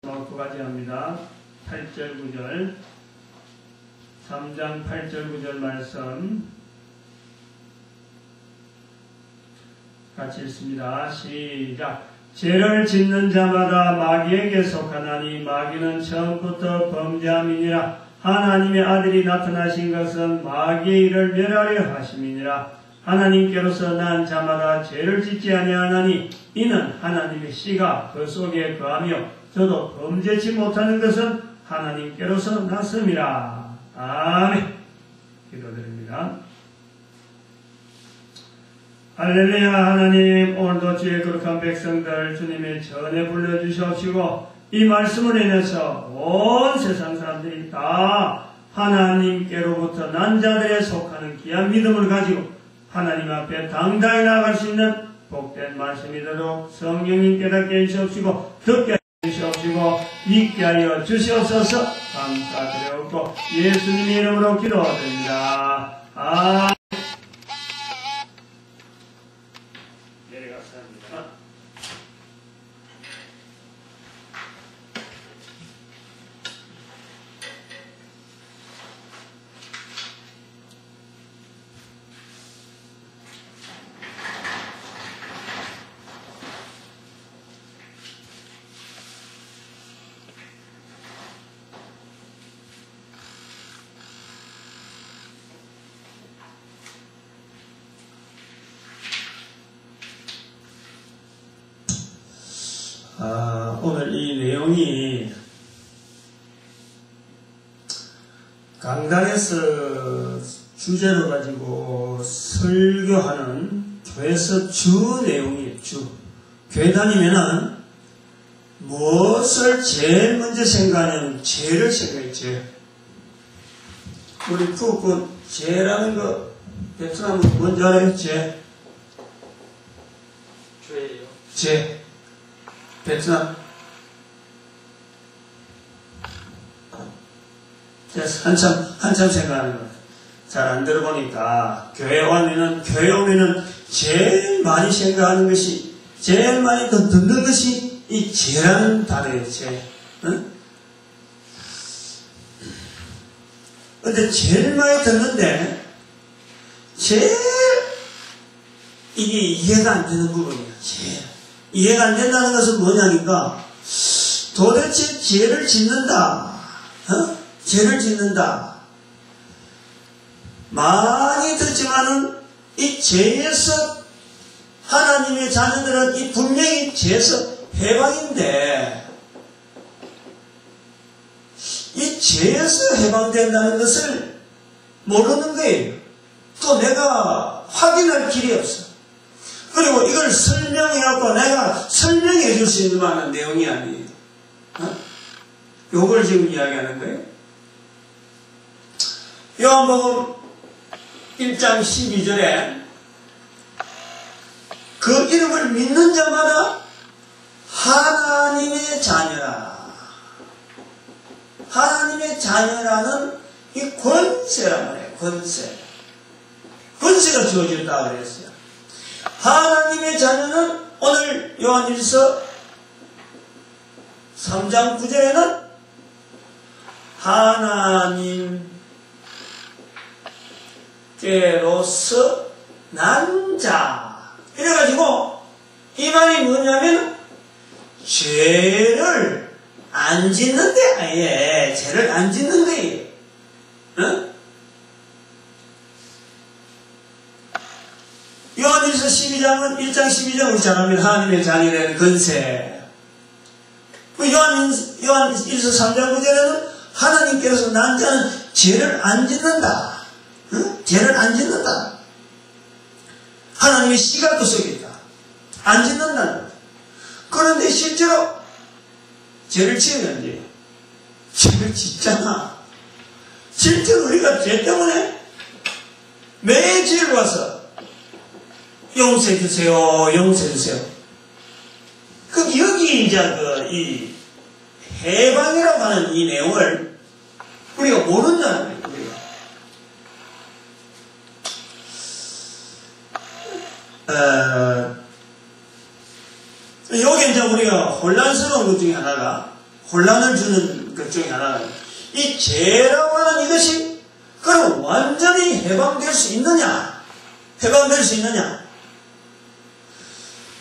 두 가지 합니다. 8절 9절 3장 8절 9절 말씀 같이 읽습니다. 시작. 죄를 짓는 자마다 마귀에게 속하나니 마귀는 처음부터 범죄함이니라. 하나님의 아들이 나타나신 것은 마귀의 일을 멸하려 하심이니라. 하나님께로서 난 자마다 죄를 짓지 아니하나니 이는 하나님의 씨가 그 속에 거하며 저도 범죄치 못하는 것은 하나님께로서 났음이라. 아멘. 기도드립니다. 할렐루야. 하나님, 오늘도 주의 거룩한 백성들 주님의 전에 불러주시옵시고 이 말씀을 인해서 온 세상 사람들이 다 하나님께로부터 난 자들에 속하는 귀한 믿음을 가지고 하나님 앞에 당당히 나아갈 수 있는 복된 말씀이 되도록 성령님 깨닫게 해주시옵시고 듣게 해주시옵시고 믿게 하여 주시옵소서. 감사드리옵고 예수님의 이름으로 기도드립니다. 아멘. 내려갔습니다. 오늘 이 내용이 강단에서 주제로 가지고 설교하는 교회에서 주 내용이에요. 교회 다니면은 무엇을 제일 먼저 생각하냐면 죄를 생각해요. 죄. 우리 그 죄라는 거 베트남은 뭔지 알아요? 죄. 죄예요. 죄. 베트남. 한참 생각하는 거예요. 잘 안 들어보니까, 교회 오면은 제일 많이 생각하는 것이, 제일 많이 듣는 것이 이 죄라는 단어예요, 죄. 응? 근데 제일 많이 듣는데, 제일 이게 이해가 안 되는 부분이에요, 죄. 이해가 안 된다는 것은 뭐냐니까, 도대체 죄를 짓는다. 죄를 짓는다. 많이 듣지만은 이 죄에서 하나님의 자녀들은 이 분명히 죄에서 해방인데 이 죄에서 해방된다는 것을 모르는 거예요. 또 내가 확인할 길이 없어. 그리고 이걸 설명해갖고 내가 설명해 줄 수 있는 만한 내용이 아니에요. 요걸 지금 이야기하는 거예요. 요한복음 1장 12절에 그 이름을 믿는 자마다 하나님의 자녀라. 하나님의 자녀라는 이 권세란 말이에요. 권세가 주어졌다 그랬어요. 하나님의 자녀는 오늘 요한일서 3장 9절에는 하나님께로서 난 자. 이래가지고 이 말이 뭐냐면 죄를 안 짓는데 아예 죄를 안 짓는 거예요. 응? 요한일서 12장은 1장 12장 우리 잘 아면 하나님의 자녀라는 권세. 요한일서 3장 9절에는 하나님께서 난 자는 죄를 안 짓는다. 응? 죄를 안 짓는다. 하나님의 씨가 그 속에 있다. 안 짓는다는 거다. 그런데 실제로 죄를 지으면 이제 죄를 짓잖아. 실제로 우리가 죄 때문에 매일 와서 용서해 주세요. 용서해 주세요. 그럼 여기 이제 이 해방이라고 하는 이 내용을 우리가 모른다는 거예요. 여기 이제 우리가 혼란스러운 것 중에 하나가 혼란을 주는 것 중에 하나가 이 죄라고 하는 이것이 그럼 완전히 해방될 수 있느냐? 해방될 수 있느냐?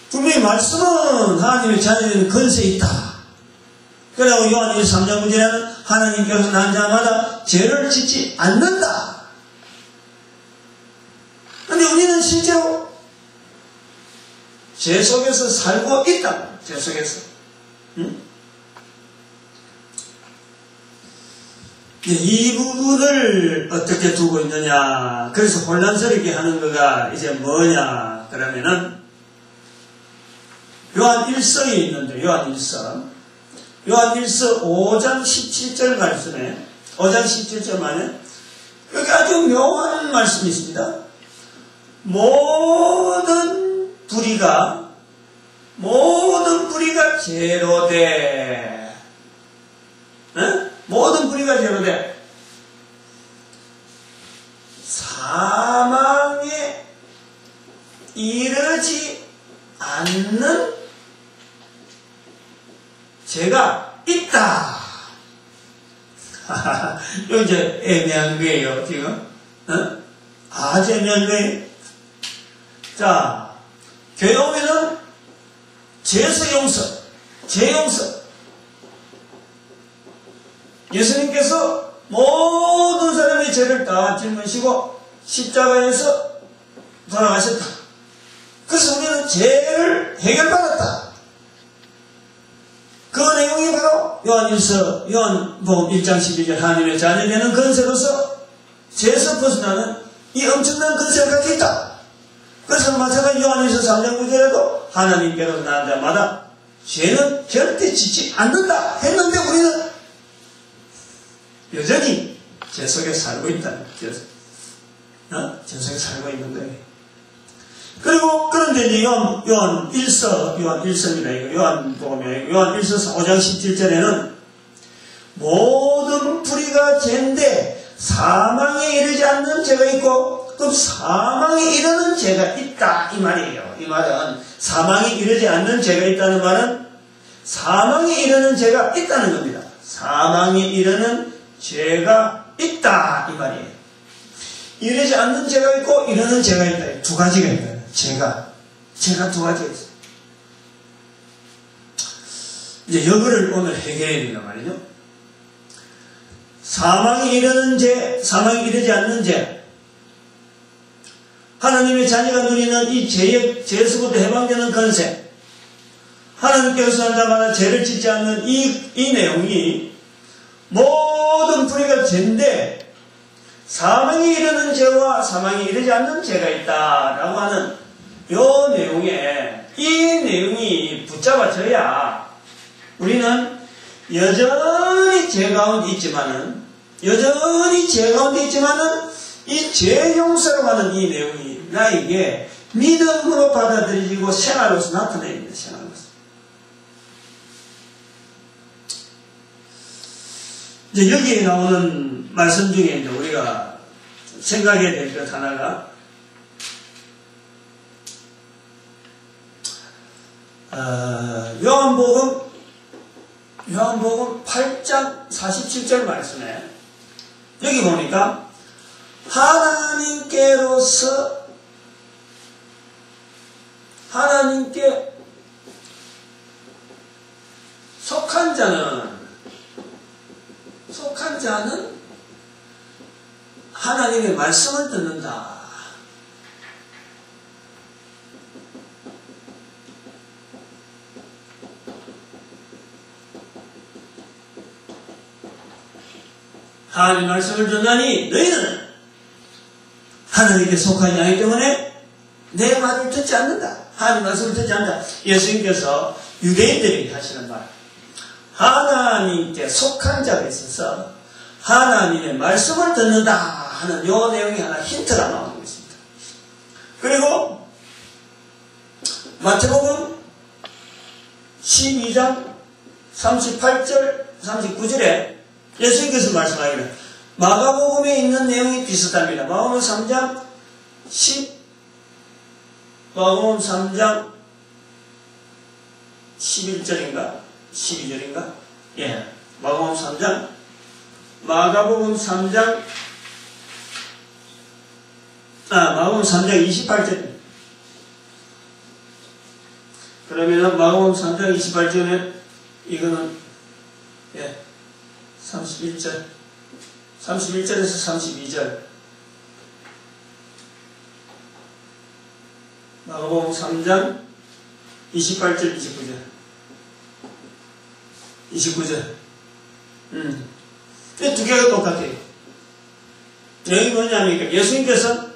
분명히 말씀은 하나님의 자녀에게는 권세 있다. 그리고 요한 1~3장 9절에는 하나님께서 난 자마다 죄를 짓지 않는다. 근데 우리는 실제로 죄 속에서 살고 있다. 죄 속에서. 응? 이 부분을 어떻게 두고 있느냐. 그래서 혼란스럽게 하는 거가 이제 뭐냐. 그러면은 요한 1서에 있는데 요한 1서 5장 17절 말씀에 5장 17절 말에 여기 아주 묘한 말씀이 있습니다. 모든 불의가 죄로 돼. 네? 모든 불의가 죄로 돼. 사망에 이르지 않는 죄가 있다. 이거 이제 애매한 거예요, 지금. 어? 아주 애매한 거예요. 자, 교회 오면은 죄에서 용서, 죄 용서. 예수님께서 모든 사람의 죄를 다 짊으시고 십자가에서 돌아가셨다. 그래서 우리는 죄를 해결받았다. 그 내용이 바로 요한복음 1장 12절 하나님의 자녀되는 권세로서 죄에서 벗어나는 이 엄청난 권세를 갖고 있다. 그래서 마찬가지 요한일서 3장 9절에도 하나님께로 난 자마다 죄는 절대 짓지 않는다 했는데 우리는 여전히 죄 속에 살고 있다. 죄 속에 살고 있는 거예요. 그리고 그런데 이제 요한 1서입니다. 요한 1서 5장 17절에는 모든 불의가 죄인데 사망에 이르지 않는 죄가 있고 그럼 사망에 이르는 죄가 있다 이 말이에요. 이 말은 사망에 이르지 않는 죄가 있다는 말은 사망에 이르는 죄가 있다는 겁니다. 사망에 이르는 죄가 있다 이 말이에요. 이르지 않는 죄가 있고 이르는 죄가 있다. 두 가지가 있다. 죄가 두 가지가 있어요. 이제 이거를 오늘 해결해야 된단 말이죠. 사망에 이르는 죄, 사망에 이르지 않는 죄. 하나님의 자녀가 누리는 이 죄에서부터 해방되는 권세. 하나님께서 한 자마다 죄를 짓지 않는 이 내용이 모든 불의가 죄인데 사망에 이르는 죄와 사망에 이르지 않는 죄가 있다라고 하는 이 내용이 붙잡아져야 우리는 여전히 죄 가운데 있지만은 이 죄 용서라고 하는 이 내용이 나에게 믿음으로 받아들이고 생활로서 나타냅니다. 생활로서. 이제 여기에 나오는 말씀 중에 이제 우리가 생각해야 될 것 하나가 요한복음 8장 47절 말씀에 여기 보니까 하나님께 속한 자는 하나님의 말씀을 듣는다. 하나님의 말씀을 듣나니 너희는 하나님께 속하지 않기 때문에 내 말을 듣지 않는다. 하나님의 말씀을 듣지 않는다. 예수님께서 유대인들에게 하시는 말. 하나님께 속한 자가 있어서 하나님의 말씀을 듣는다 하는 이 내용이 하나 힌트가 나오고 있습니다. 그리고 마태복음 12장 38절 39절에 예수님께서 말씀하기를 마가복음에 있는 내용이 비슷합니다. 마가복음 3장 11절인가 12절인가 예, 마가복음 3장, 마가복음 3장 28절. 그러면은 마가복음 3장 28절에 이거는 31절, 31절에서 32절. 마가복음 3장 28절, 29절. 이 두 개가 똑같아요. 여기 뭐냐면 예수님께서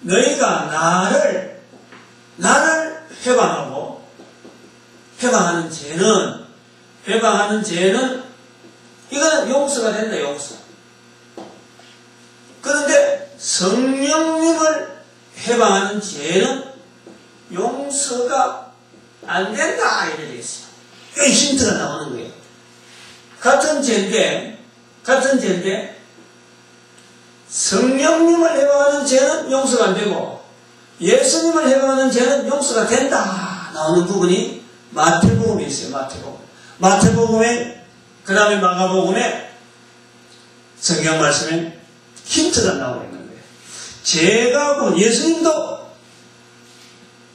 너희가 나를 해방하는 죄는 이건 용서가 된다, 용서. 그런데 성령님을 해방하는 죄는 용서가 안 된다, 이렇게 되어 있어요. 여기 힌트가 나오는 거예요. 같은 죄인데 성령님을 해방하는 죄는 용서가 안 되고 예수님을 해방하는 죄는 용서가 된다 나오는 부분이 마태복음에 있어요. 마태복음에 그 다음에 마가복음에 성경 말씀에 힌트가 나오고 있는 거예요. 죄가 예수님도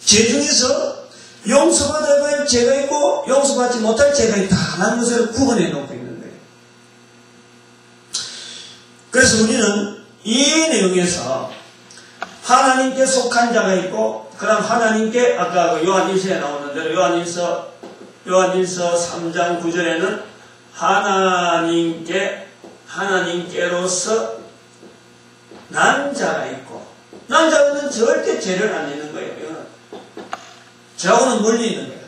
죄 중에서 용서받아야 할 죄가 있고 용서받지 못할 죄가 있다라는 것을 구분해 놓고 있는 거예요. 그래서 우리는 이 내용에서 하나님께 속한 자가 있고, 그럼 하나님께 아까 그 요한일서에 나오는 대로 요한일서 3장 9절에는 하나님께로서 난 자가 있고, 난 자는 절대 죄를 안 짓는 거예요. 저하고는 멀리 있는 거예요.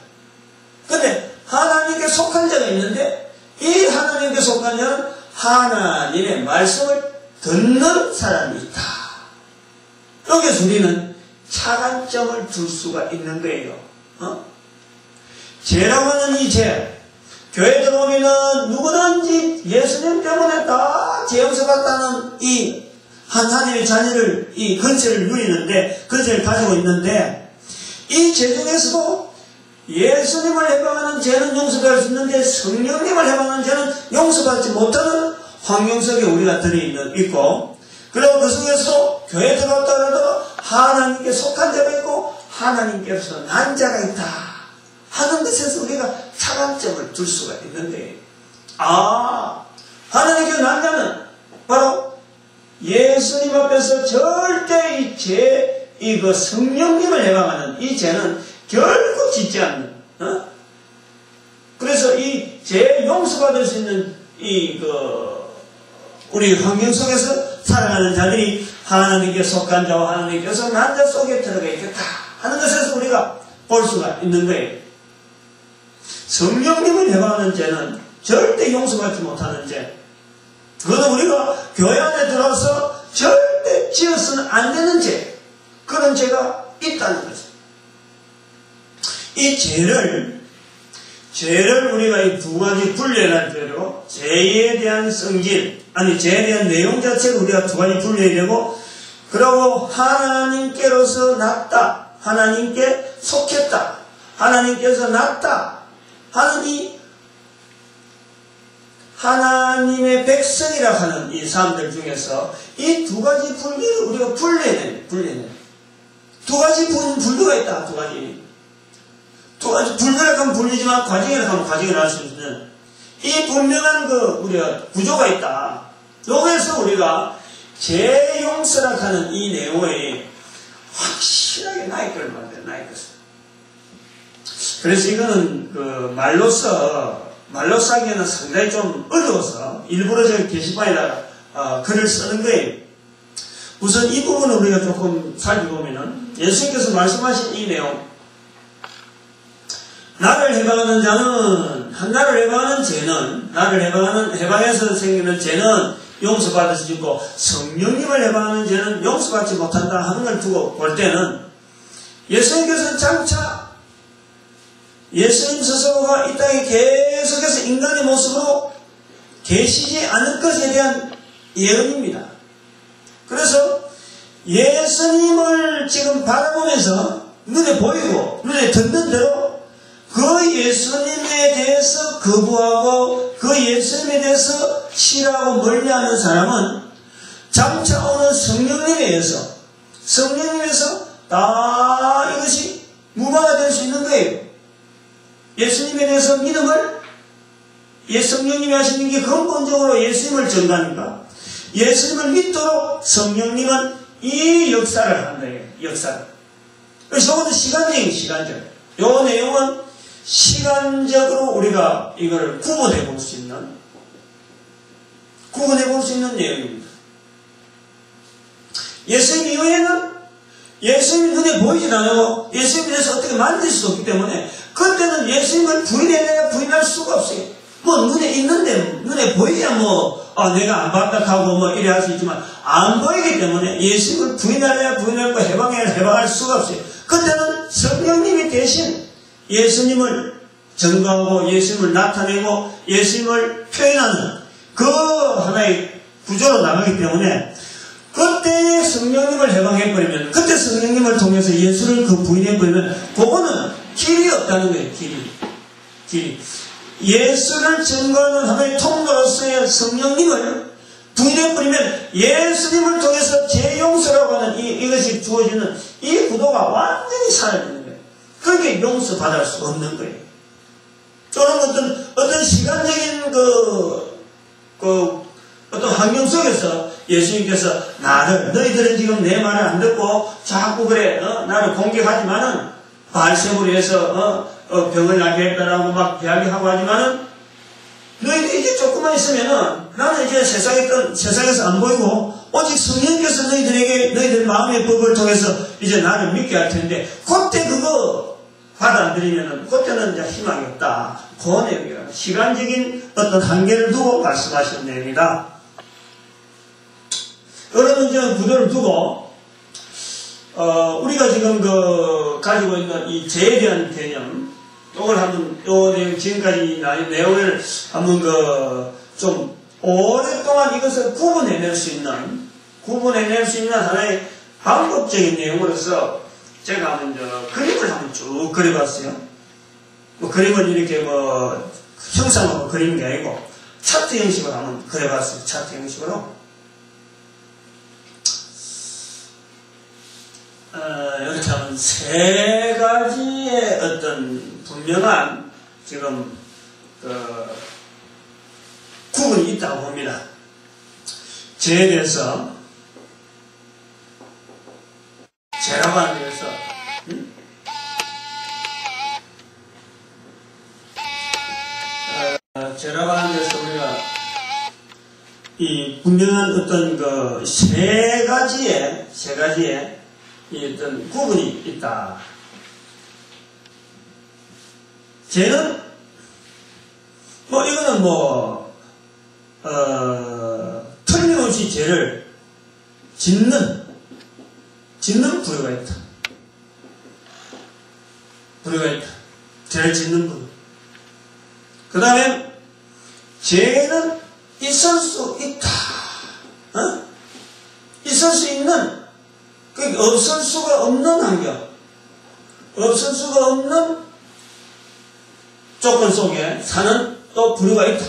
근데 하나님께 속한 자가 있는데 이 하나님께 속한 자는 하나님의 말씀을 듣는 사람이 있다. 여기서 우리는 차관점을 둘 수가 있는 거예요. 죄라고 하는 이 죄, 교회 들어오면은 누구든지 예수님 때문에 다 죄 용서받다는 이 하나님의 자녀를 이 건세를 누리는데, 건세를 가지고 있는데, 이 죄 중에서도 예수님을 해방하는 죄는 용서받을 수 있는데 성령님을 해방하는 죄는 용서받지 못하는 환경 속에 우리가 있고, 그리고 그 속에서도 교회 들어왔다 하더라도 하나님께 속한 자가 있고 하나님께서 난 자가 있다 하는 것에서 우리가 차관점을 둘 수가 있는데, 하나님께서 난 자는 바로 예수님 앞에서 절대 이 죄, 그 성령님을 해방하는 이 죄는 결코 짓지 않는, 그래서 이 죄 용서받을 수 있는 우리 환경 속에서 살아가는 자들이 하나님께 속한 자와 하나님께서 난 자 속에 들어가 있겠다 하는 것에서 우리가 볼 수가 있는 거예요. 성령님을 해방하는 죄는 절대 용서받지 못하는 죄. 그것은 우리가 교회 안에 들어와서 절대 지어서는 안 되는 죄. 그런 죄가 있다는 거죠. 이 죄를 우리가 이 두 가지 분류할 때로 죄에 대한 성질, 죄에 대한 내용 자체를 우리가 두 가지 분류해야 되고, 그리고 하나님께로서 났다, 하나님께 속했다, 하나님께서 났다 하는 이 하나님의 백성이라 하는 이 사람들 중에서 이 두 가지 분류를 우리가 분류해야 돼요. 두 가지 분류가 있다, 두 가지 분류라고 하면 분류지만 과정이라고 하면 과정을 알 수 있는 이 분명한 우리가 구조가 있다. 여기에서 우리가 죄용서라고 하는 이 내용에 확실하게 나의 것을 만들어요, 나의 것을. 그래서 이거는 말로써 하기에는 상당히 좀 어려워서 일부러 제가 게시판에다가 글을 쓰는 거예요. 우선 이 부분을 우리가 조금 살펴보면은 예수님께서 말씀하신 이 내용, 나를 해방하는 죄는, 해방해서 생기는 죄는 용서받을 수 있고, 성령님을 해방하는 죄는 용서받지 못한다 하는 걸 두고 볼 때는, 예수님께서는 장차, 예수님 스스로가 이 땅에 계속해서 인간의 모습으로 계시지 않을 것에 대한 예언입니다. 그래서 예수님을 지금 바라보면서 눈에 보이고, 눈에 듣는 대로 그 예수님에 대해서 거부하고 그 예수님에 대해서 싫어하고 멀리하는 사람은 장차 오는 성령님에 의해서 다 이것이 무마가 될 수 있는 거예요. 예수님에 대해서 믿음을 성령님이 하시는 게 근본적으로 예수님을 전가하니까 예수님을 믿도록 성령님은 이 역사를 한 거예요. 역사를. 그래서 이것은 시간적. 이 내용은 시간적으로 우리가 이걸 구분해 볼 수 있는 내용입니다. 예수님 이후에는 예수님 눈에 보이지 않고 예수님에 대해서 어떻게 만질 수 없기 때문에 그때는 예수님을 부인해야 부인할 수가 없어요. 뭐 눈에 있는데 눈에 보이야 내가 안 봤다 하고 이래 할 수 있지만 안 보이기 때문에 예수님을 부인하려야 부인하고 해방할 수가 없어요. 그때는 성령님이 대신 예수님을 증거하고 예수님을 나타내고 예수님을 표현하는 그 하나의 구조로 나가기 때문에 그때 성령님을 해방해버리면 그때 성령님을 통해서 예수를 부인해버리면 그거는 길이 없다는 거예요. 길이. 예수를 증거하는 하나의 통로로서의 성령님을 부인해버리면 예수님을 통해서 죄용서라고 하는 이것이 주어지는 이 구도가 완전히 사라지는 거예요. 그게 용서받을 수 없는 거예요. 또는 어떤 시간적인 어떤 환경 속에서 예수님께서 너희들은 지금 내 말을 안 듣고 자꾸 나를 공격하지만은 발생으로 해서 병을 나게 했다라고 막 이야기하고 하지만은 너희들이 이제 조금만 있으면은 나는 이제 세상에서 안 보이고 오직 성령께서 너희들 마음의 법을 통해서 이제 나를 믿게 할 텐데 그때 그거 받아들이면은 그때는 이제 희망이 없다. 그 내용이라 시간적인 어떤 한계를 두고 말씀하시는 내용이다. 여러분 이제 구조를 두고 우리가 지금 가지고 있는 이 죄에 대한 개념, 이걸 한번 내용 지금까지 내용을 한번 좀 오랫동안 이것을 구분해낼 수 있는 하나의 방법적인 내용으로서 제가 한번 그림을 한번 쭉 그려봤어요. 그림은 이렇게 형상으로 그리는 게 아니고 차트 형식으로 한번 그려봤어요. 차트 형식으로. 이렇게 하면 세 가지의 어떤 분명한 지금 구분이 있다고 봅니다. 죄에 대해서 죄라고 하는 데서 죄라고 하는 데서 우리가 이 분명한 어떤 세 가지의 이 어떤 구분이 있다. 죄는 이거는 틀림없이 죄를 짓는 부류가 있다. 죄를 짓는 부류. 그 다음에 죄는 있을 수 있다. 있을 수 있는 없을 수가 없는 환경, 없을 수가 없는 조건 속에 사는 또 부류가 있다.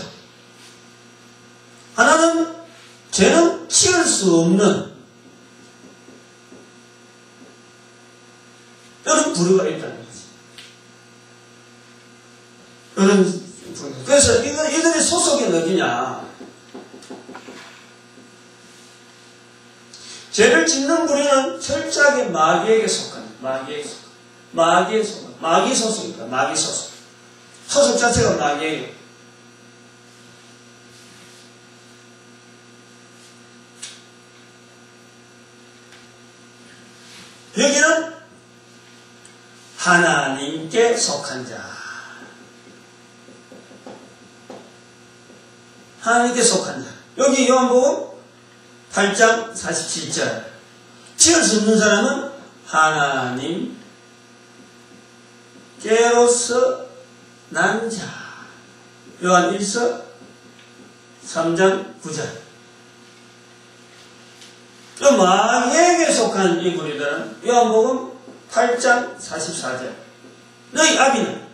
하나는 죄는 지을 수 없는 이런 부류가 있다는 거지. 이런 부류. 그래서 이들의 소속이 어디냐? 죄를 짓는 부류는 철저하게 마귀에게 속한다. 마귀 소속이다. 마귀 소속. 소속 자체가 마귀에게. 여기는 하나님께 속한 자. 하나님께 속한 자. 여기 요한복음 8장 47절. 지을 수 없는 사람은 하나님께로서 난 자. 요한 1서 3장 9절. 마귀에게 속한 이 무리들은 요한복음 8장 44절. 너희 아비는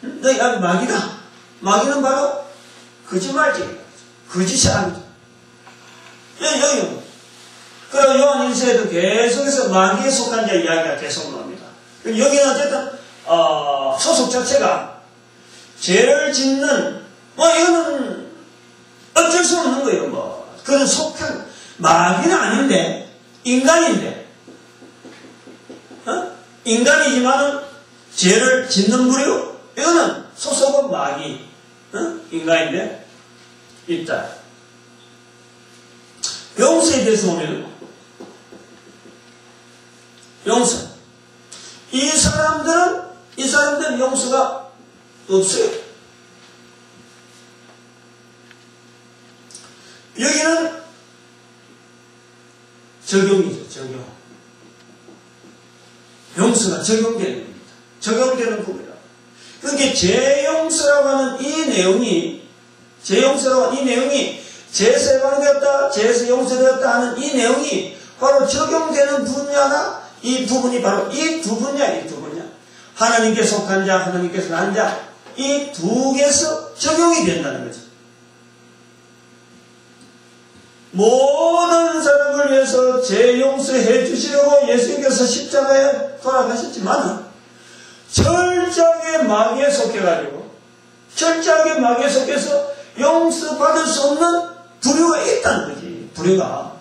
너희 아비 마귀다. 마귀는 바로 거짓말쟁이다. 거짓사람이다. 여기 그리고 요한 1서에도 계속해서 마귀에 속한 자 이야기가 계속 나옵니다. 여기는 어쨌든 소속 자체가 죄를 짓는 이거는 어쩔 수 없는 거예요. 그건 속한 마귀는 아닌데 인간인데 인간이지만은 죄를 짓는 부류 이거는 소속은 마귀 인간인데 있다. 용서에 대해서 보면 용서 이 사람들은 용서가 없어요. 여기는 적용이죠. 적용. 용서가 적용되는 겁니다. 적용되는 부분이다. 그러니까 죄용서라고 하는 이 내용이 죄에서 해방되었다, 죄에서 용서되었다 하는 이 내용이 바로 적용되는 분야가 이 부분이 바로 이 두 분야. 하나님께 속한 자, 하나님께서 난 자, 이 두 개에서 적용이 된다는 거죠. 모든 사람을 위해서 죄 용서해 주시려고 예수님께서 십자가에 돌아가셨지만 철저하게 마귀에 속해가지고 철저하게 마귀에 속해서 용서받을 수 없는 부류가 있다는 거지. 부류가.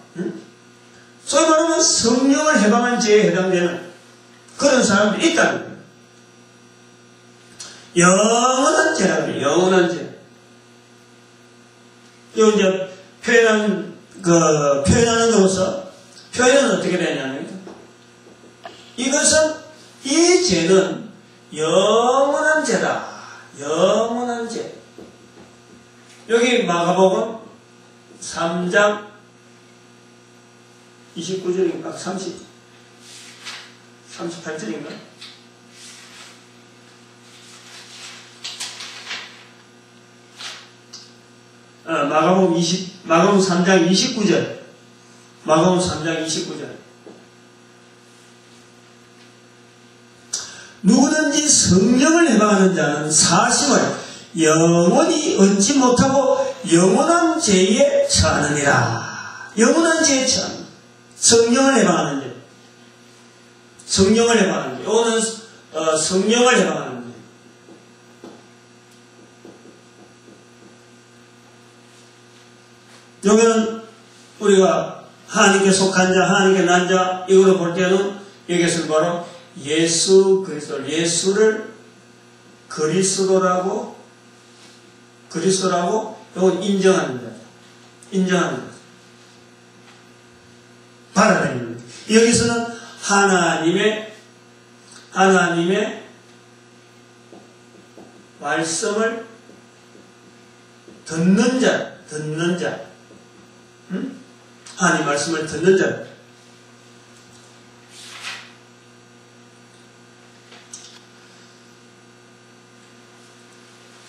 소위 말하면 성령을 해방한 죄에 해당되는 그런 사람들이 있다는 거예요. 영원한 죄라고 해요. 영원한 죄. 이거 이제 표현하는 것으로서 표현은 어떻게 되냐면 이것은 이 죄는 영원한 죄다. 영원한 죄. 여기 마가복음 3장 29절인가 38절인가 마가복음 3장 29절 마가복음 3장 29절 누구든지 성령을 해방하는 자는 사심을 영원히 얻지 못하고 영원한 죄에 처하느니라. 영원한 죄에 처합니다. 성령을 해방하는 죄. 성령을 해방하는 죄. 이거는 성령을 해방하는 죄. 여기는 우리가 하나님께 속한 자, 하나님께 난 자, 이거로 볼 때는 여기서 바로 예수 그리스도, 예수를 그리스도라고 이건 인정하는 거죠. 인정하는 거죠. 받아들이는 거죠. 여기서는 하나님의 말씀을 듣는 자. 하나님 말씀을 듣는 자.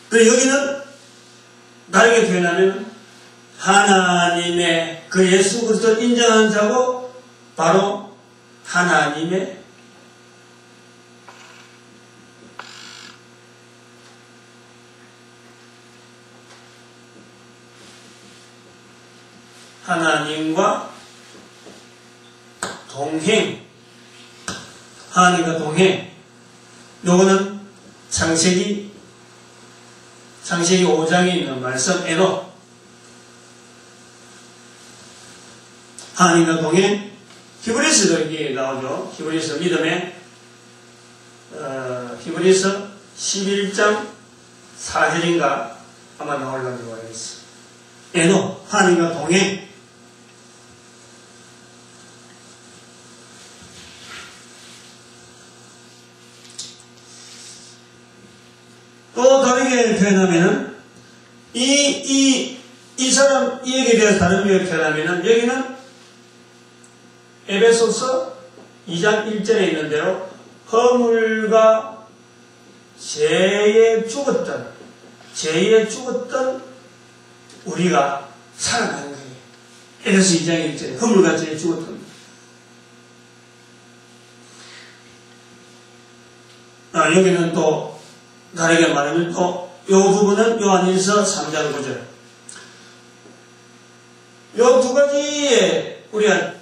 그리고 여기는 다르게 표현하면 하나님의 그 예수 그리스도를 인정하는 자고 바로 하나님의 하나님과 동행, 하나님과 동행. 요거는 창세기 5장에 있는 말씀 에녹. 하나님과 동행. 히브리서도 여기 나오죠. 히브리서 믿음에 히브리서 11장 4절인가 아마 나오려고 하겠어. 에녹, 하나님과 동행. 또 다르게 표현하면은 이 얘기에 대해서 다르게 표현하면은 여기는 에베소서 2장 1절에 있는 대로 허물과 죄에 죽었던 우리가 살아나는 거예요. 에베소 2장 1절에 허물과 죄에 죽었던 여기는 또 다르게 말하면 또 요 부분은 요한일서 3장 9절. 요 두 가지의 우리가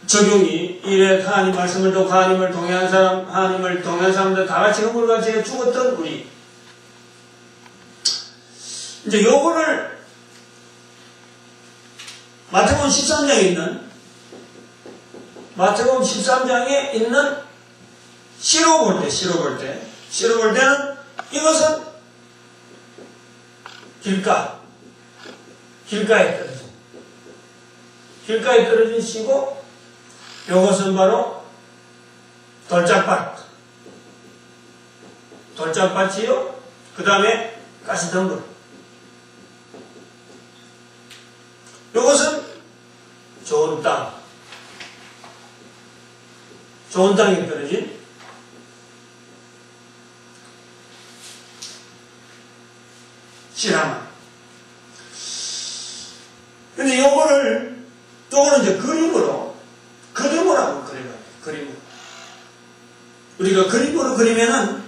적용이 이래 하나님 말씀을 듣고 하나님을 동의한 사람, 하나님을 동의한 사람들 다 같이 허물같이 죽었던 우리. 이제 요거를 마태복음 13장에 있는 시로 볼 때는 이것은 길가에 떨어진 시고, 이것은 바로 돌짝밭이요. 그 다음에 가시덤불. 이것은 좋은 땅에 떨어진 씨라마. 근데 요거는 이제 그림으로 한번 그려봐요. 우리가 그림으로 그리면은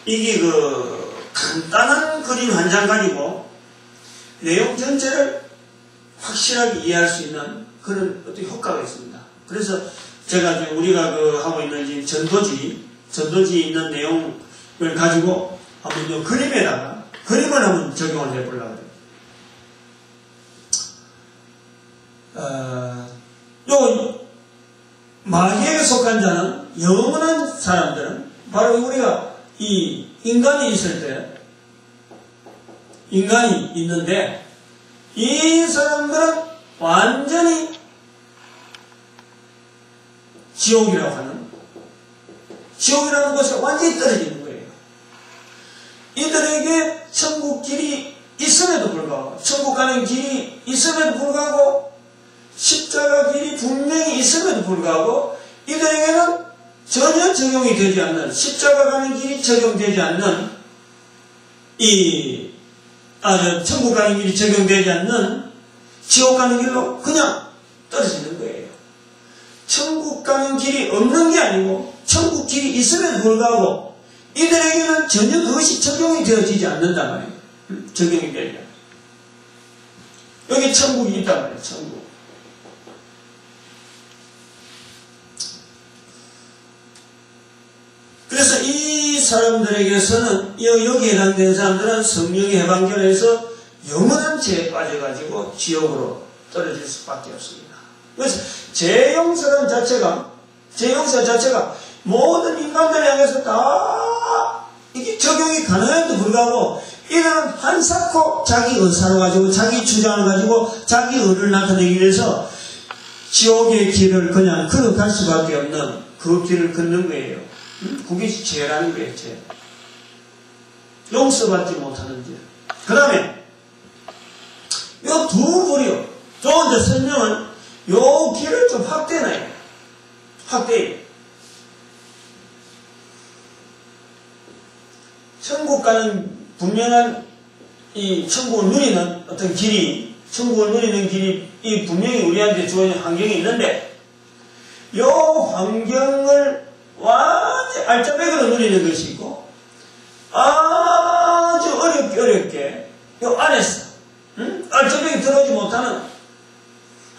이게 간단한 그림 한 장 가지고 내용 전체를 확실하게 이해할 수 있는 그런 어떤 효과가 있습니다. 그래서 제가 우리가 하고 있는 지금 전도지 있는 내용을 가지고 한번 요 그림을 한번 적용을 해보려고 해요. 요 마귀에게 속한 자는 영원한 사람들은 바로 우리가 이 인간이 있는데 이 사람들은 완전히 지옥이라는 곳에 완전히 떨어지는 거예요. 이들에게 천국 길이 있음에도 불구하고, 천국 가는 길이 있음에도 불구하고, 십자가 길이 분명히 있음에도 불구하고, 이들에게는 전혀 적용이 되지 않는, 십자가 가는 길이 적용되지 않는, 천국 가는 길이 적용되지 않는, 지옥 가는 길로 그냥 떨어지는 거예요. 천국 가는 길이 없는 게 아니고, 천국 길이 있음에도 불구하고, 이들에게는 전혀 그것이 적용이 되어지지 않는단 말이에요. 적용이 되지 않아요. 여기 천국이 있단 말이에요. 천국. 그래서 이 사람들에게서는, 여기에 해당된 사람들은 성령의 해방절에서 영원한 죄에 빠져가지고 지옥으로 떨어질 수밖에 없습니다. 그래서 제 용서 자체가 모든 인간들에 향해서 다 이게 적용이 가능한데도 불구하고, 이들은 한사코 자기 의사를 가지고, 자기 주장을 가지고, 자기 의를 나타내기 위해서 지옥의 길을 그냥 걸어갈 수밖에 없는 그 길을 걷는 거예요. 그게 죄라는 거예요, 죄. 용서받지 못하는 죄. 그 다음에 요 두 무리요. 저 이제 설명은 요 길을 좀 확대해놔요. 천국 가는 분명한 이 천국을 누리는 어떤 길이, 이 분명히 우리한테 주어진 환경이 있는데, 요 환경을 완전히 알짜배기로 누리는 것이 있고, 아주 어렵게 요 안에서 알짜배기 들어오지 못하는,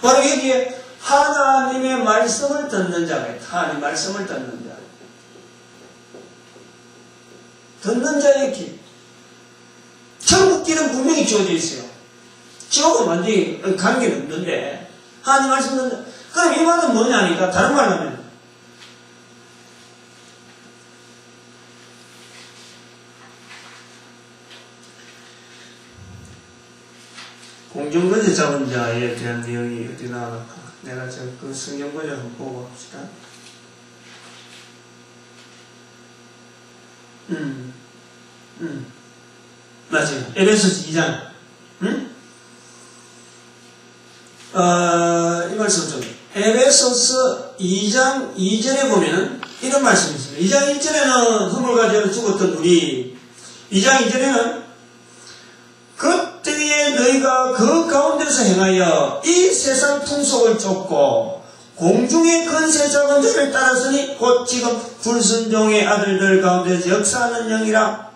바로 여기에 하나님의 말씀을 듣는 자가 있다. 하나님의 말씀을 듣는 자. 듣는 자의 길. 천국 길은 분명히 주어져 있어요. 지옥은 완전히 관계는 없는데, 하나님 말씀 듣는, 그럼 이 말은 뭐냐니까, 다른 말로 하면, 공정거제 잡은 자에 대한 내용이 어디 나와나, 내가 그 성경거제 한번 보고 합시다. 맞아요. 에베소서 2장. 이 말씀 좀. 에베소서 2장 2절에 보면은 이런 말씀이 있습니다. 2장 1절에는 허물가지로 죽었던 우리, 2장 2절에는 그때에 너희가 그 가운데서 행하여 이 세상 풍속을 쫓고 공중의 권세 잡은 자를 따랐으니 곧 지금 불순종의 아들들 가운데서 역사하는 영이라.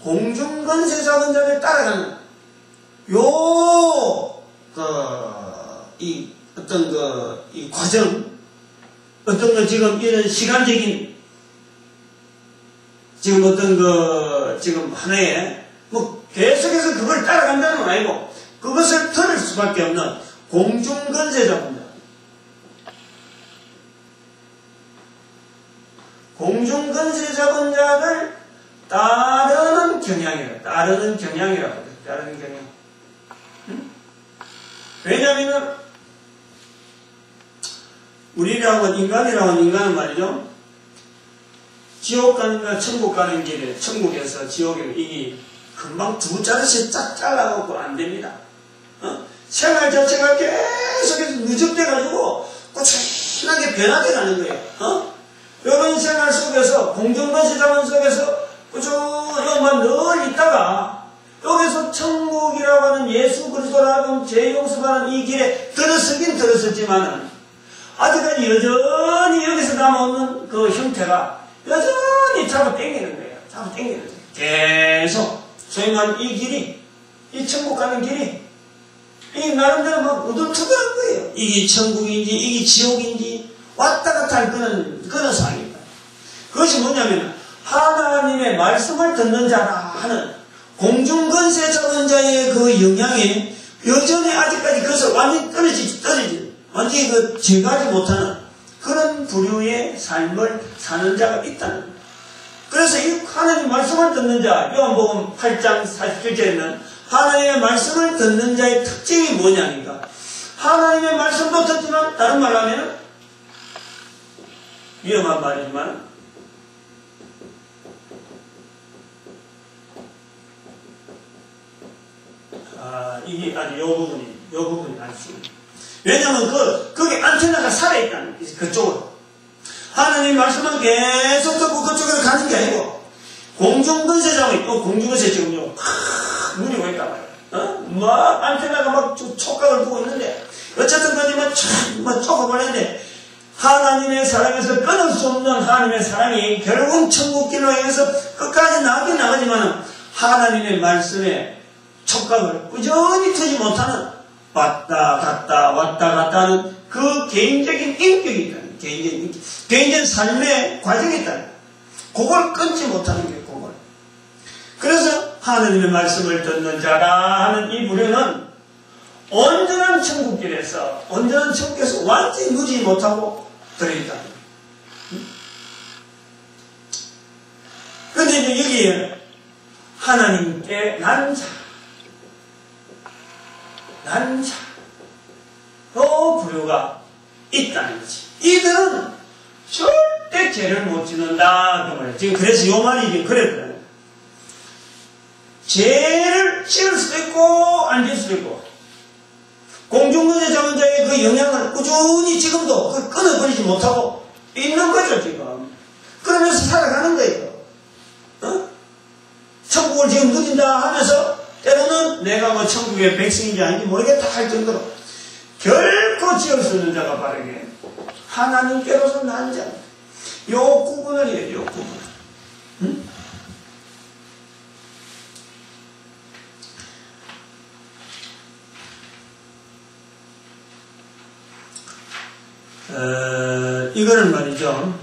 공중 권세 잡은 자를 따라가는 이 과정, 지금 이런 시간적인, 지금 하나의, 계속해서 그걸 따라간다는 건 아니고, 그것을 들을 수밖에 없는 공중 권세 잡은 자. 공중 권세 잡은 자를 따르는 경향이라고. 따르는 경향. 왜냐하면 인간은 말이죠. 지옥 가는 거 천국 가는 길에, 천국에서 지옥에 이게 금방 두 자릿씩 쫙 잘라갖고 안 됩니다. 생활 자체가 계속해서 누적돼가지고 꾸준하게 변하게 가는 거예요. 이런 생활 속에서, 공중권세 잡은 속에서 꾸준히만 늘 있다가 여기서 천국이라고 하는 예수 그리스도라고 죄용서받는 이 길에 들었었지만은 아직까지 여전히 여기서 남아오는 그 형태가 여전히 잡아 당기는 거예요. 계속 소위 말하는 이 길이, 이 천국 가는 길이 이 나름대로 막 우둘투둘한 거예요. 이게 천국인지 이게 지옥인지 왔다 갔다 할 그런 상황입니다. 그것이 뭐냐면 하나님의 말씀을 듣는 자라 하는 공중권세 잡은 자의 그 영향이 여전히 아직까지 그것을 완전히 완전히 제거하지 못하는 그런 부류의 삶을 사는 자가 있다는 거예요. 그래서 이 하나님 말씀을 듣는 자, 요한복음 8장 47절에는 하나님의 말씀을 듣는 자의 특징이 뭐냐니까. 하나님의 말씀도 듣지만, 다른 말로 하면 위험한 말이지만 이게 아니 요 부분이 아니지. 왜냐면 그게 안테나가 살아있다는 그쪽으로. 하나님 말씀은 계속 듣고 그쪽으로 가는 게 아니고, 공중권세 잡고 있고, 공중권세 지금 누리고 있단 말이야. 막 안테나가 막 촉각을 보고 있는데, 어쨌든 막 촉각을 하나님의 사랑에서 끊을 수 없는 하나님의 사랑이 결국 천국길로 향해서 끝까지 나가지만 하나님의 말씀에 촉각을 꾸준히 트지 못하는 왔다 갔다 하는 그 개인적인 인격이 있다는, 개인적인 삶의 과정이 있다는, 그걸 끊지 못하는 게 그걸. 그래서 하나님의 말씀을 듣는 자라 하는 이 부류는 온전한 천국길에서 완전히 누리지 못하고 들어있다. 그런데 이제 여기에 하나님께 난 자, 부류가 있다는 거지. 이들은 절대 죄를 못 짓는다. 그 말이에요. 지금 그래서 요 말이 이제 그랬거든요. 죄를 지을 수도 있고, 안 지을 수도 있고, 공중권세 잡은 자의 그 영향을 꾸준히 지금도 끊어버리지 못하고 있는 거죠, 지금. 그러면서 살아가는 거예요. 천국을 지금 누린다 하면서 때로는 내가 뭐 천국의 백성인지 아닌지 모르겠다 할 정도로 결코 지을 수 있는 자가 바르게 하나님께로서 난 자. 요 구분을 해요, 요 구분. 이거는 말이죠.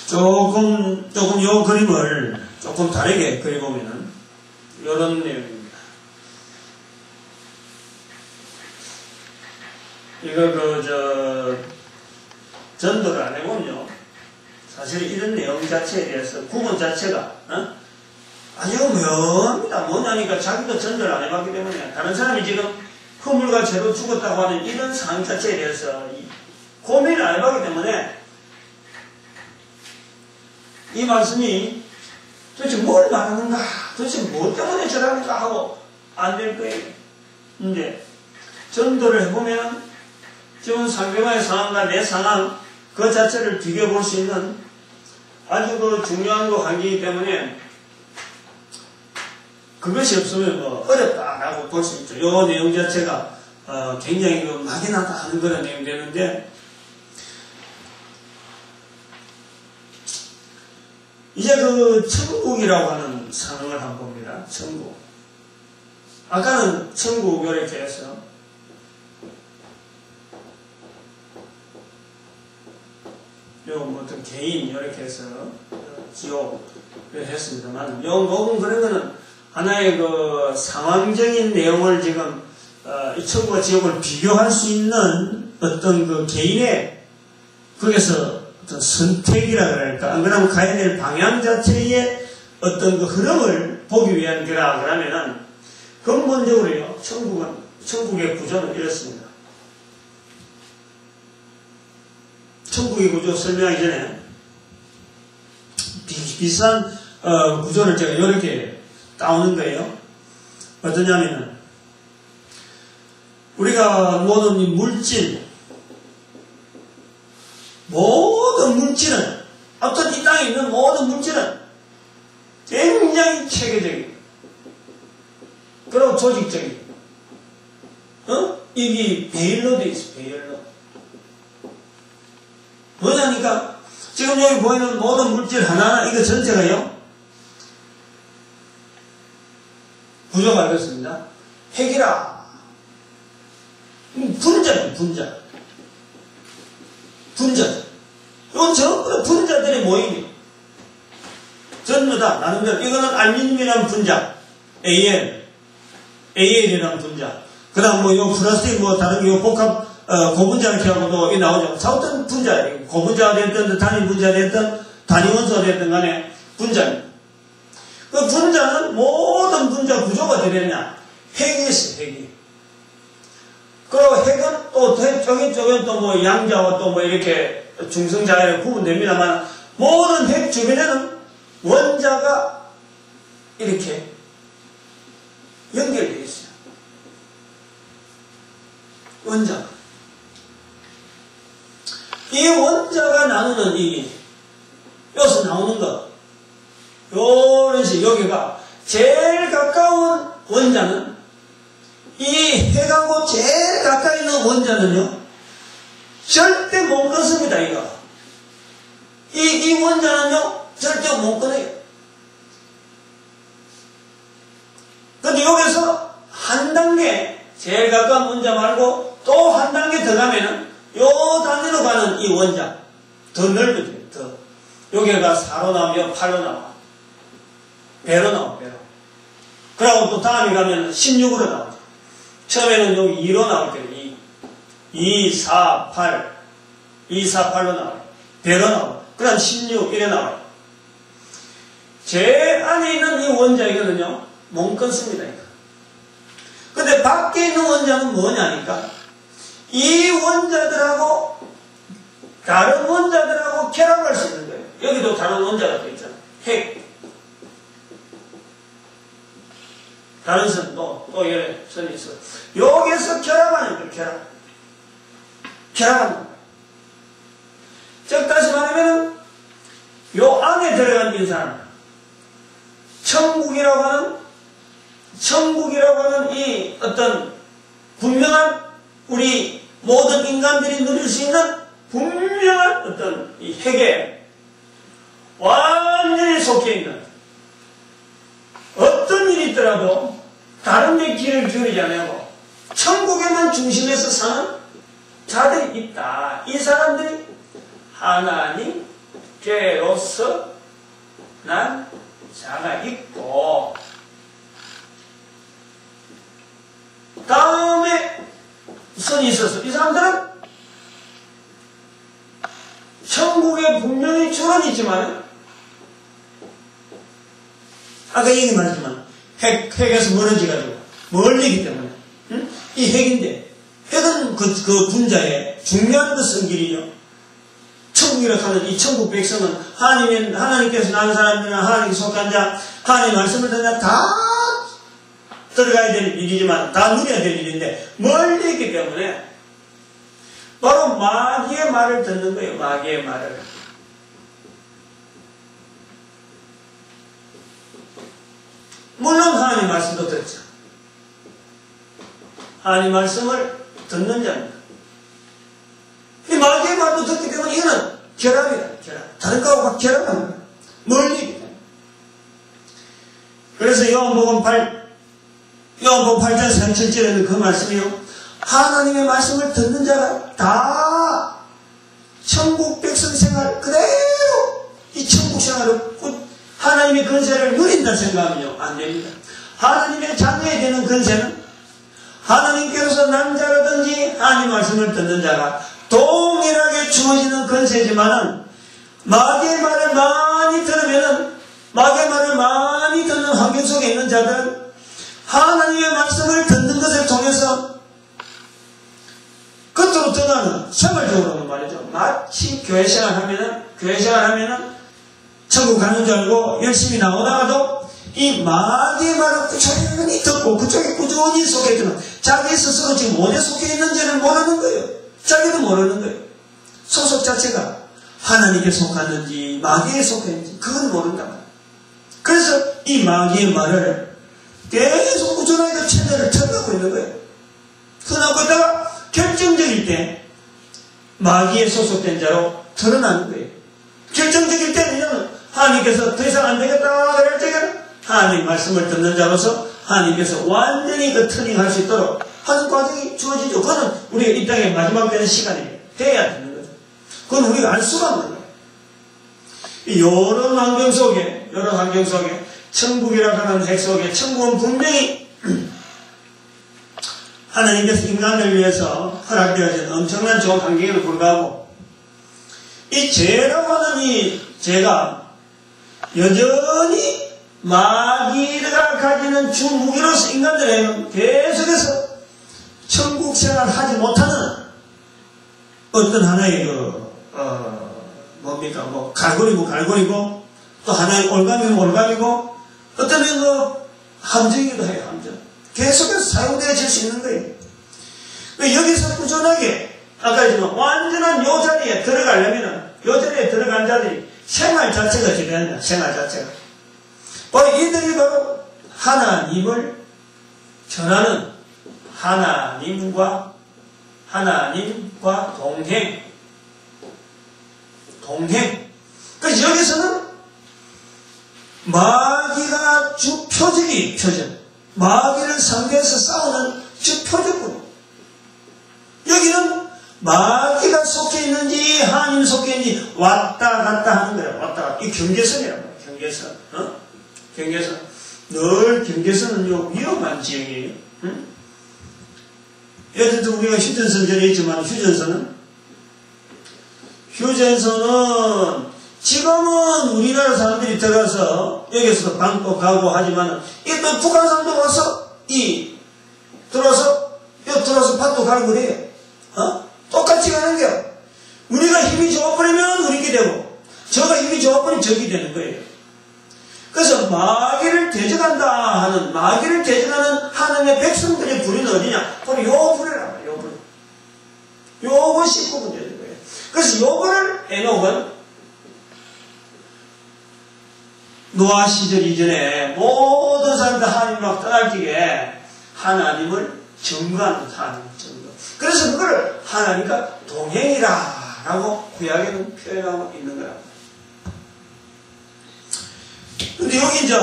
조금 요 그림을 조금 다르게 그려보면은 이런 내용입니다. 이거 전도를 안 해보면요, 사실 이런 내용 자체에 대해서 구분 자체가 아주 묘합니다. 뭐냐니까 자기도 전도를 안 해봤기 때문에 다른 사람이 지금 허물과 죄로 죽었다고 하는 이런 상황 자체에 대해서 고민을 안 해봤기 때문에 이 말씀이 도대체 뭘 말하는가, 도대체 뭐 때문에 저러는가 하고 안 될 거예요. 근데 전도를 해보면 지금 상대방의 상황과 내 상황 그 자체를 비교해 볼 수 있는 아주 중요한 환경이기 때문에 그것이 없으면 어렵다라고 볼 수 있죠. 이 내용 자체가 굉장히 막연하다 하는 그런 내용이 되는데, 이제 천국이라고 하는 상황을 한번 봅니다. 천국. 아까는 천국 이렇게 해서, 어떤 개인 이렇게 해서 지옥을 했습니다만, 녹음 그런 거는 하나의 상황적인 내용을 지금 이 천국과 지옥을 비교할 수 있는 어떤 개인의 거기서 어떤 선택이라 그럴까, 안 그러면 가야 될 방향 자체의 어떤 흐름을 보기 위한 거라 그러면은, 근본적으로요, 천국의 구조는 이렇습니다. 천국의 구조 설명하기 전에 비슷한 구조를 제가 이렇게 따오는 거예요. 어떠냐면은, 우리가 모든 이 모든 물질은, 어떤 이 땅에 있는 모든 물질은 굉장히 체계적이고, 그리고 조직적이고, 이게 배열로 되어 있어, 배열로. 뭐냐니까, 지금 여기 보이는 모든 물질 하나하나, 이거 전체가요, 구조가 이렇습니다. 핵이라. 분자예요, 분자. 이건 전부 다 분자들의 모임이에요. 전부 다, 나름대로. 이거는 알루미늄이라는 분자. AL이라는 분자. 그 다음 요 플라스틱 다른 복합, 고분자 이렇게 하고도 이 나오죠. 자, 어떤 분자예요. 고분자가 됐든, 단위 분자가 됐든, 단위 원소가 됐든 간에 분자입니다. 그 분자는 모든 분자 구조가 되겠냐? 핵이 있어요, 핵이. 그리고 핵은 또, 쪽은 또 양자와 또 이렇게 중성자를 구분됩니다만, 모든 핵 주변에는 원자가 이렇게 연결되어 있어요. 원자. 이 원자가 나누는 여기서 나오는 것. 요런 식, 여기가 제일 가까운 원자는, 이 핵하고 제일 가까이 있는 원자는요, 절대 못 끊습니다, 이거. 이 원자는요, 절대 못 끊어요. 근데 여기서 한 단계, 제일 가까운 원자 말고 또 한 단계 더 가면은, 요 단위로 가는 이 원자, 더 넓어져요, 더. 여기가 4로 나오면 8로 나와. 배로 나와, 배로. 그리고 또 다음에 가면 16으로 나오죠. 처음에는 여기 2로 나올 거예요. 2, 4, 8. 2, 4, 8로 나와요. 배로 나와요. 그 다음 16, 이래 나와요. 제일 안에 있는 이 원자, 이거는요, 못 끊습니다, 이거. 근데 밖에 있는 원자는 뭐냐니까, 이 원자들하고, 다른 원자들하고 결합할 수 있는 거예요. 여기도 다른 원자가 또 있잖아요. 핵. 다른 선, 또 여기 선이 있어. 여기에서 결합하는 거예요, 결합하는 거예요. 즉, 다시 말하면, 요 안에 들어간 인사는, 천국이라고 하는 이 어떤 분명한 우리 모든 인간들이 누릴 수 있는 분명한 어떤 이 핵에 완전히 속해 있는, 어떤 일이 있더라도 다른 데 길을 기울이지 않고 천국에만 중심에서 사는 자들이 있다. 이 사람들이 하나님께로서 난 자가 있고, 다음에 선이 있어서 이 사람들은 천국에 분명히 주는 있지만, 아까 얘기 말했지만 핵에서 멀어지가지고 멀리기 때문에, 응? 이 핵인데, 핵은 그 분자의 중요한 것은 길이죠. 천국이라고 하는 이 천국 백성은 하나님께서 낳은 사람들이나 하나님께 속한 자, 하나님 말씀을 듣는 자 다 들어가야 될 일이지만, 다 누려야 될 일인데 멀리 있기 때문에 바로 마귀의 말을 듣는 거예요. 마귀의 말을. 물론 하나님 말씀도 듣죠. 하나님 말씀을 듣는 자입니다. 이 마귀의 말도 듣기 때문에 이거는 결합이다. 결합. 다른 거하고 결합합니다. 멀리. 그래서 요한복음 8장 37절에는 그 말씀이요. 하나님의 말씀을 듣는 자가 다 천국 백성 생활 그대로 이 천국 생활을 하나님의 근세를 누린다 생각하면요. 안 됩니다. 하나님의 자녀에 되는 근세는 하나님께서 남자라든지 하나님 말씀을 듣는 자가 동일하게 주어지는 근세지만은 마귀의 말을 많이 들으면은 마귀의 말을 많이 듣는 환경 속에 있는 자들은 하나님의 말씀을 듣는 것을 통해서 겉으로 드러나는 생활적으로는 말이죠. 마치 교회 생활하면은 천국 가는 줄 알고 열심히 나오다가도 이 마귀의 말을 꾸준히 듣고 그쪽에 꾸준히 속해 있지만 자기 스스로 지금 어디에 속해 있는지를 모르는 거예요. 자기도 모르는 거예요. 소속 자체가 하나님께 속하는지 마귀에 속했는지 그건 모른다. 그래서 이 마귀의 말을 계속 꾸준하게 채널을 틀어가고 있는 거예요. 틀어가고 있다가 결정적일 때 마귀에 소속된 자로 드러나는 거예요. 결정적일 때는 하나님께서 더 이상 안 되겠다 그럴 때는 하나님 말씀을 듣는 자로서 하나님께서 완전히 그 트닝할 수 있도록 하는 과정이 주어지죠. 그거는 우리가 이 땅에 마지막 되는 시간이 돼야 되는 거죠. 그건 우리가 알 수가 없는 거예요. 이런 환경 속에 천국이라고 하는 핵 속에 천국은 분명히 하나님께서 인간을 위해서 허락되어진 엄청난 좋은 환경에도 불구하고 이 죄라고 하는 이 죄가 여전히 마귀가 가지는 주 무기로서 인간들에게는 계속해서 천국 생활을 하지 못하는 어떤 하나의 갈고리고 또 하나의 올감이고 어떤 함정이기도 해요. 함정. 계속해서 사용되어질 수 있는 거예요. 여기서 꾸준하게 아까 했지만 완전한 요 자리에 들어가려면 요 자리에 들어간 자들이 생활 자체가 중요합니다. 생활 자체가. 바로 이들이 바로 하나님을 전하는 하나님과 동행. 그래서 여기서는 마귀가 주 표적이 마귀를 상대해서 싸우는 주 표적군. 여기는 마귀가 속해 있는지 하나님 속해 있는지 왔다 갔다 하는 거예요. 왔다 갔다. 이 경계선이라고 해요. 경계선. 경계선. 늘 경계선은 위험한 지역이에요. 예를 들어 우리가 휴전선 전에 있지만 휴전선은 지금은 우리나라 사람들이 들어가서 여기서 방콕 가고 하지만 또 북한 사람도 와서 들어와서 밭도 가고 그래요. 똑같이 가는 거야. 우리가 힘이 좋아버리면 우리게 되고 저가 힘이 좋아버리면 저기 되는 거예요. 그래서 마귀를 대적하는 하나님의 백성들의 불은 어디냐? 바로 요 불이라고 해요. 요 불. 요것이 구분되는 거예요. 그래서 요거를 에녹은 노아 시절 이전에 모든 사람들 하나님 막 떠날 적에 하나님을 증거하는 하나님 증거. 그래서 그걸 하나님과 동행이라고 구약에는 표현하고 있는 거야. 근데 여기 이제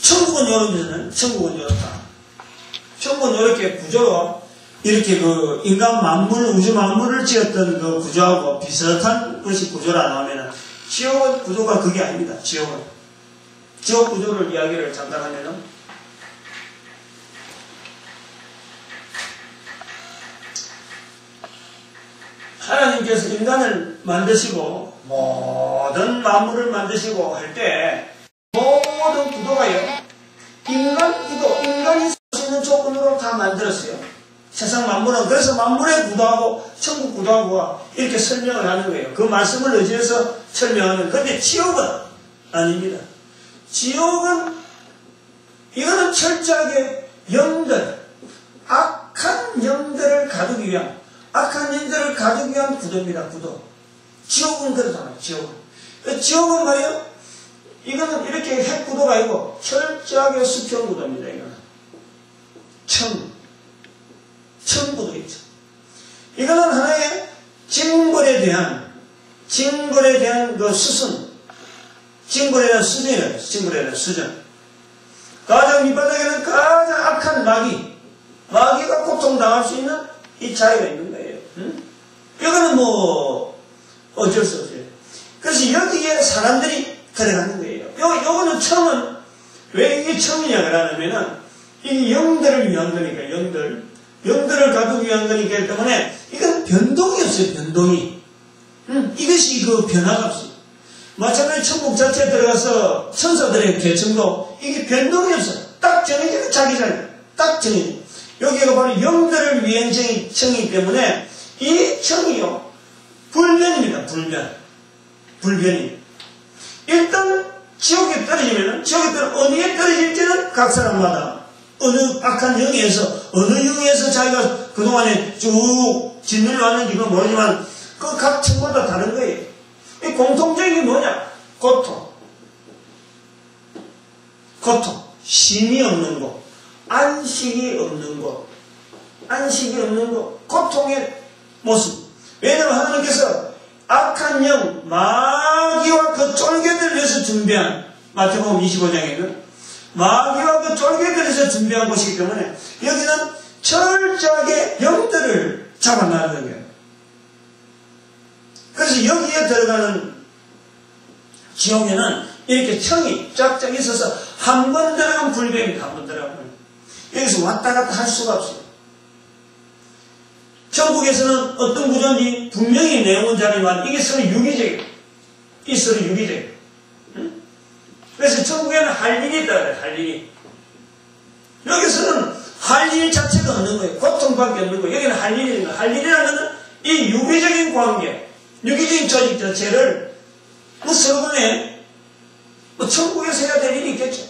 천국은 이렇다. 천국은 이렇게 구조로 이렇게 인간 만물, 우주 만물을 지었던 그 구조하고 비슷한 것이 구조라 나오면은 지옥은 구조가 그게 아닙니다. 지옥 구조를 이야기를 잠깐 하면은 하나님께서 인간을 만드시고 모든 만물을 만드시고 할 때 모든 구도가요 인간이 살 수 있는 조건으로 다 만들었어요. 세상 만물은 그래서 만물의 구도하고 천국 구도하고 이렇게 설명을 하는 거예요. 그 말씀을 의지해서 설명하는. 그런데 지옥은 아닙니다. 지옥은 이거는 철저하게 악한 영들을 가두기 위한 구도입니다. 구도. 지옥은 그렇잖아요. 지옥은 말이요. 이거는 이렇게 핵 구도가 아니고 철저하게 수평 구도입니다. 이거는 천부도 있죠. 이거는 하나의 징벌에 대한 그 수순, 징벌에 대한 수준이에요. 징벌에 대한 수준. 가장 밑바닥에는 가장 악한 마귀가 고통당할 수 있는 이 자리가 있는 거예요. 이거는 뭐 어쩔 수 없어요. 그래서 여기에 사람들이 들어가는 거예요. 요거는 청은 왜 이게 청이냐 그러냐면은 이 영들을 위한 거니까 영들을 가두기 위한 거니까 때문에 이건 변동이 없어요. 변동이. 이것이 그 변화가 없어요. 마찬가지 천국 자체에 들어가서 천사들의 계층도 이게 변동이 없어요. 딱 정해져요. 자기 자리. 딱 정해져요. 여기가 바로 영들을 위한 청이기 때문에 이 청이요. 불변입니다. 불변이. 일단 지옥에 떨어지면은 어디에 떨어질지는 각 사람마다 어느 악한 영에서 자기가 그동안에 쭉 짓눌려 왔는지 그건 모르지만 그 각 층마다 다른 거예요. 이 공통적인 게 뭐냐? 고통, 쉼이 없는 것, 안식이 없는 것, 고통의 모습. 왜냐하면 하나님께서 악한 영, 마귀와 그 쫄개들을 위해서 준비한, 마태복음 25장에는 마귀와 그 쫄개들을 위해서 준비한 곳이기 때문에 여기는 철저하게 영들을 잡아놔야 거예요. 그래서 여기에 들어가는 지옥에는 이렇게 청이 쫙쫙 있어서 한 번 들어가면 불변입니다. 한 번 들어가면. 여기서 왔다 갔다 할 수가 없어요. 천국에서는 어떤 구조인지 분명히 내용은 자리만 이게 서로 유기적이에요. 응? 그래서 천국에는 할 일이 있다 그래요. 할 일이. 여기서는 할 일 자체가 없는 거예요. 고통밖에 없는 거예요. 여기는 할 일이 있는 거예요. 할 일이라는 것은 이 유기적인 관계, 유기적인 조직 자체를 서로 간에 천국에서 해야 될 일이 있겠죠.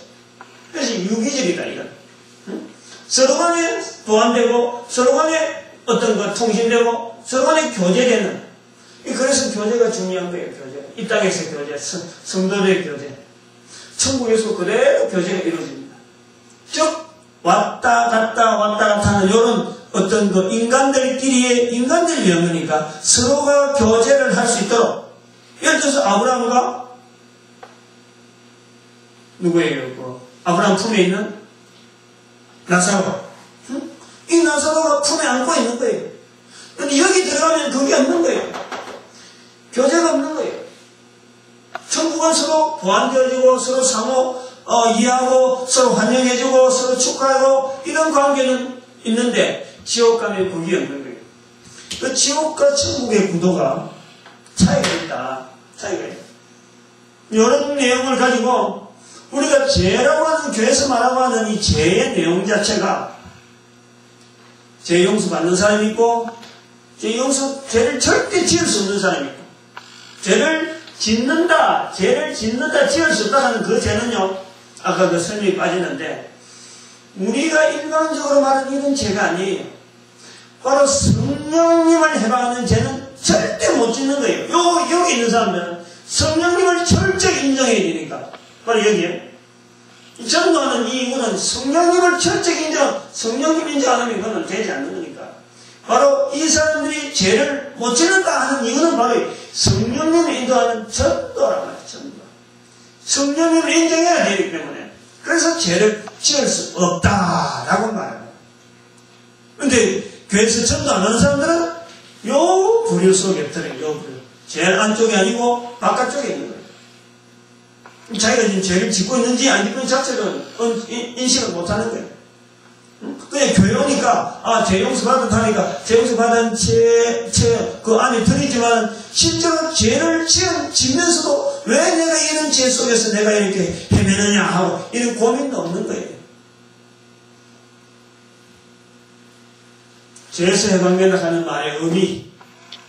그래서 유기적이다 이건. 응? 서로 간에 보완되고 서로 간에 어떤 거 통신되고 서로 간에 교제되는. 그래서 교제가 중요한 거예요. 교제. 이 땅에서 교제, 성도들의 교제. 천국에서 그대로 교제가 이루어집니다. 즉 왔다 갔다 하는 이런 어떤 그 인간들끼리의 인간들 위한 거니까 서로가 교제를 할 수 있도록. 예를 들어서 아브라함과 누구예요? 그 아브라함 품에 있는 나사로. 응? 이 나사로가 품에 안고 있는 거예요. 근데 여기 들어가면 그게 없는 거예요. 교제가 없는 거예요. 천국은 서로 보완되어지고 서로 상호 이해하고 서로 환영해주고 서로 축하하고 이런 관계는 있는데 지옥 가면 그게 없는 거예요. 그 지옥과 천국의 구도가 차이가 있다. 이런 내용을 가지고 우리가 죄라고 하는 교회에서 말하고 하는 이 죄의 내용 자체가 죄 용서 받는 사람이 있고 죄를 절대 지을 수 없는 사람이 있고 죄를 짓는다 지을 수 없다 하는 그 죄는요 아까 그 설명이 빠지는데 우리가 일반적으로 말하는 이런 죄가 아니에요. 바로 성령님을 해방하는 죄는 절대 못 짓는 거예요. 여기 있는 사람들은 성령님을 철저히 인정해야 되니까 바로 여기에 전도하는 이 이유는 성령님을 철저히 성령님 인정 안 하면 그건 되지 않는 거니까 바로 이 사람들이 죄를 못 짓는다 하는 이유는 바로 성령님을 인도하는 전도라고 하죠. 전도. 성령님을 인정해야 되기 때문에 그래서 죄를 지을 수 없다라고 말합니다. 그런데 교회에서 전도 안 하는 사람들은 요 부류 속에 들어요. 요 부류. 제일 안쪽이 아니고 바깥쪽에 있는 거예요. 자기가 지금 죄를 짓고 있는지 안 짓고 있는지 자체를 인식을 못하는 거예요. 그냥 교회 오니까 죄 용서 받았다니까 죄 용서 받은 그 안에 들어있지만 실제로 죄를 짓면서도 왜 내가 이런 죄 속에서 내가 이렇게 헤매느냐 하고 이런 고민도 없는 거예요. 죄에서 해방된다 하는 말의 의미,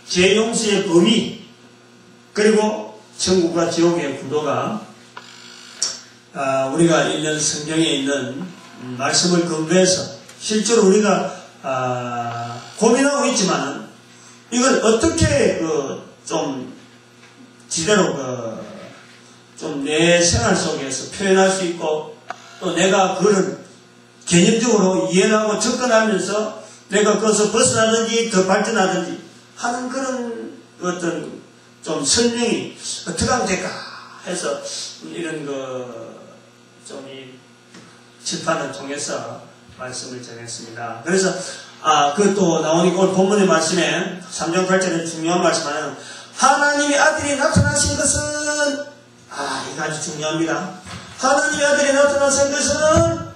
죄 용서의 범위, 그리고 천국과 지옥의 구도가 우리가 읽는 성경에 있는 말씀을 근거해서 실제로 우리가 고민하고 있지만 이걸 어떻게 좀 지대로 좀 내 생활 속에서 표현할 수 있고 또 내가 그걸 개념적으로 이해하고 접근하면서 내가 거기서 벗어나든지 더 발전하든지 하는 그런 어떤 좀 설명이 어떻게 하면 될까 해서 이런 좀 이 칠판을 통해서 말씀을 전했습니다. 그래서 그것도 나오니까 오늘 본문의 말씀에 3장 8절에 중요한 말씀하는 하나님의 아들이 나타나신 것은 이거 아주 중요합니다. 하나님의 아들이 나타나신 것은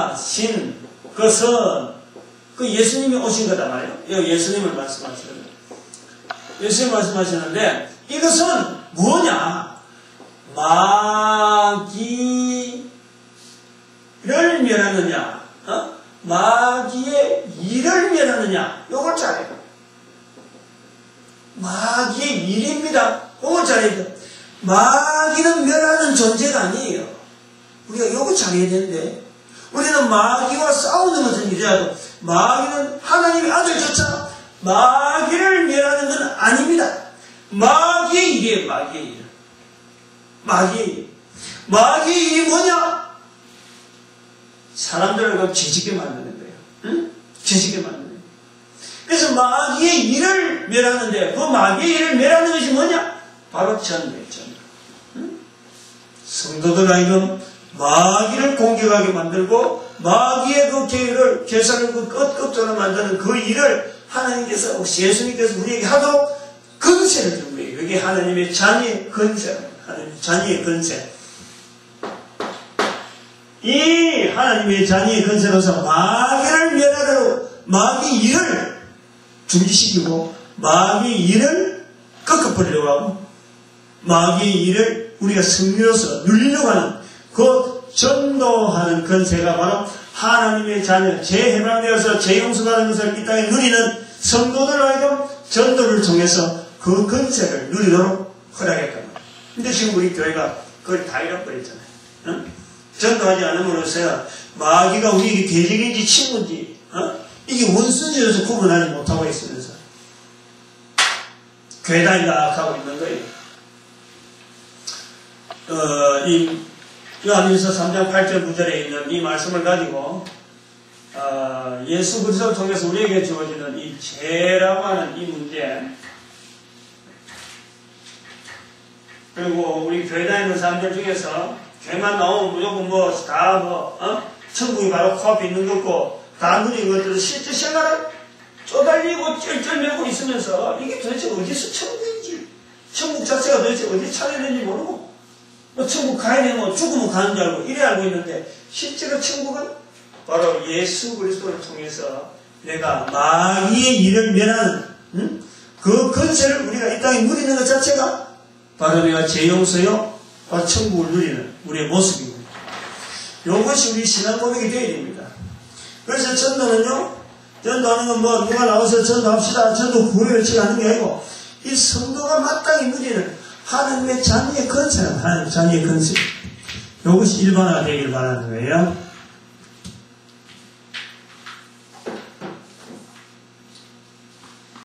나타나신 것은 그 예수님이 오신 거다 말이에요. 예수님을 말씀하시는 예수님 말씀하시는데 이것은 뭐냐? 마귀를 멸하느냐? 마귀의 일을 멸하느냐? 요걸 잘해요. 마귀의 일입니다. 요걸 잘해야 돼요. 마귀는 멸하는 존재가 아니에요. 우리가 요거 잘해야 되는데 우리는 마귀와 싸우는 것은 이래도 마귀는 하나님의 아들조차 마귀를 멸하는 건 아닙니다. 마귀의 일이에요. 마귀의 일. 마귀의 일. 마귀의 일이 뭐냐? 사람들을 죄짓게 만드는 거예요. 응? 죄짓게 만드는 거예요. 그래서 마귀의 일을 멸하는데 그 마귀의 일을 멸하는 것이 뭐냐? 바로 전도예요. 전도. 응? 성도들 하여금 마귀를 공격하게 만들고 마귀의 그 계산을 끝끝으로 만드는 그 일을 하나님께서 예수님께서 우리에게 하도록 건세를 준 거예요. 이게 하나님의 자녀의 건세입니다. 하나님의 자녀의 건세. 이 하나님의 자녀의 건세로서 마귀를 멸하도록 마귀 일을 중지시키고 마귀 일을 꺾어버리려고 하고 마귀 일을 우리가 승리로서 누리려고 하는 그 전도하는 건세가 바로 하나님의 자녀, 재해방되어서 재용서받은 것을 이 땅에 누리는 성도들 하여금 전도를 통해서 그 건세를 누리도록 허락했단 말이에요. 근데 지금 우리 교회가 그걸 다 잃어버렸잖아요. 응? 전도하지 않음으로써 마귀가 우리에게 대적인지 친구인지 이게 원수인지로서 구분하지 못하고 있으면서 교회 다니다 하고 있는 거예요. 이 요한일서 3장 8절 9절에 있는 이 말씀을 가지고 예수 그리스도를 통해서 우리에게 주어지는 이 죄라고 하는 이 문제, 그리고 우리 교회 다니는 사람들 중에서 죄만 나오면 무조건 천국이 바로 코앞에 있는 거고 다 누린 것들은 실제 생활을 쪼달리고 쩔쩔매고 있으면서 이게 도대체 어디서 천국인지, 천국 자체가 도대체 어디 차려는지 모르고 천국 가야 되면 죽으면 가는 줄 알고 이래 알고 있는데 실제로 천국은 바로 예수 그리스도를 통해서 내가 마귀의 일을 멸하는 그 건세를 우리가 이 땅에 누리는 것 자체가 바로 내가 죄용서요 천국을 누리는 우리의 모습입니다. 이것이 우리 신앙 고백이 되어야 됩니다. 그래서 전도는요, 전도하는 건 누가 나와서 전도합시다, 전도 구호를 하는 게 아니고 이 성도가 마땅히 누리는 하나님의 자녀의 건세는 하나님의 자녀의 건세. 이것이 일반화가 되길 바라는 거예요.